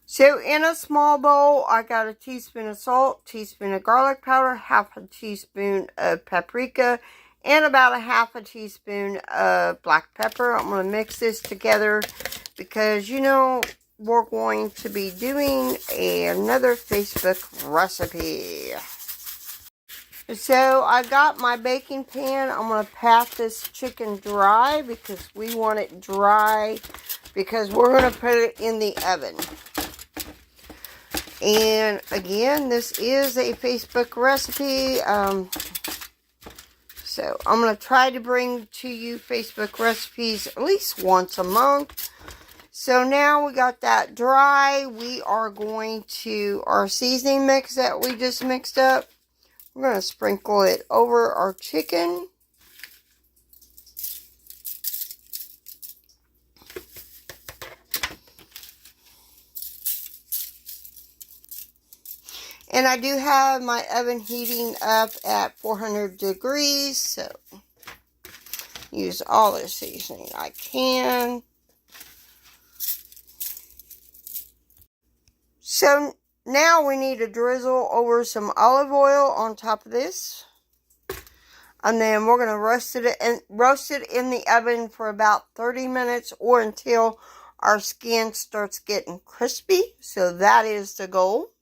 So in a small bowl, I got a teaspoon of salt, teaspoon of garlic powder, half a teaspoon of paprika, and about a half a teaspoon of black pepper. I'm going to mix this together because, you know, we're going to be doing another Facebook recipe. So I got my baking pan. I'm going to pat this chicken dry because we want it dry because we're going to put it in the oven. And again, this is a Facebook recipe. So I'm going to try to bring to you Facebook recipes at least once a month. So now we got that dry. We are going to, our seasoning mix that we just mixed up, we're going to sprinkle it over our chicken. And I do have my oven heating up at 400 degrees, so use all the seasoning I can. So now we need to drizzle over some olive oil on top of this. And then we're going to roast it in the oven for about 30 minutes or until our skin starts getting crispy. So that is the goal.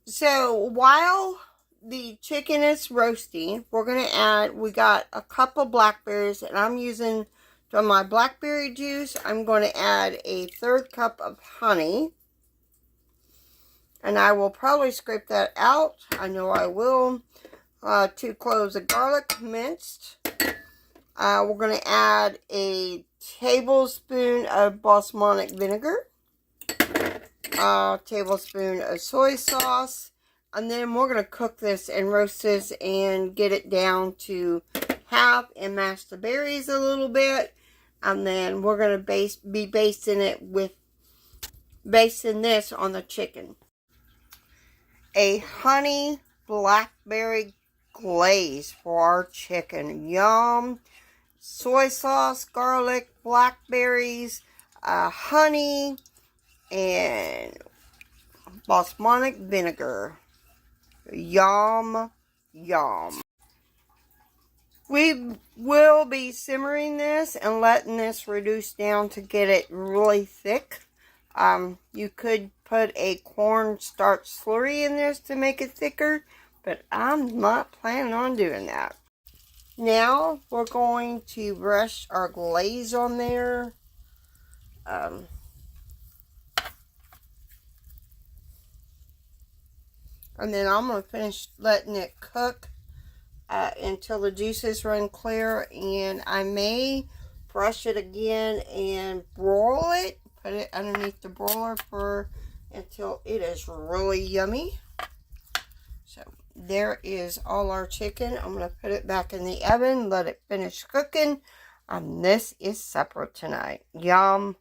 So while the chicken is roasting, we're going to add, we got a cup of blackberries, and I'm using from my blackberry juice. I'm going to add a 1/3 cup of honey. And I will probably scrape that out. I know I will. 2 cloves of garlic minced. We're going to add a tablespoon of balsamic vinegar. A tablespoon of soy sauce, and then we're going to cook this and roast this and get it down to half and mash the berries a little bit, and then we're going to be basting this on the chicken. A honey blackberry glaze for our chicken. Yum! Soy sauce, garlic, blackberries, honey, and balsamic vinegar. Yum, yum. We will be simmering this and letting this reduce down to get it really thick. You could put a cornstarch slurry in this to make it thicker, but I'm not planning on doing that. Now we're going to brush our glaze on there. And then I'm going to finish letting it cook until the juices run clear. And I may brush it again and broil it. Put it underneath the broiler until it is really yummy. So there is all our chicken. I'm going to put it back in the oven. Let it finish cooking. This is supper tonight. Yum.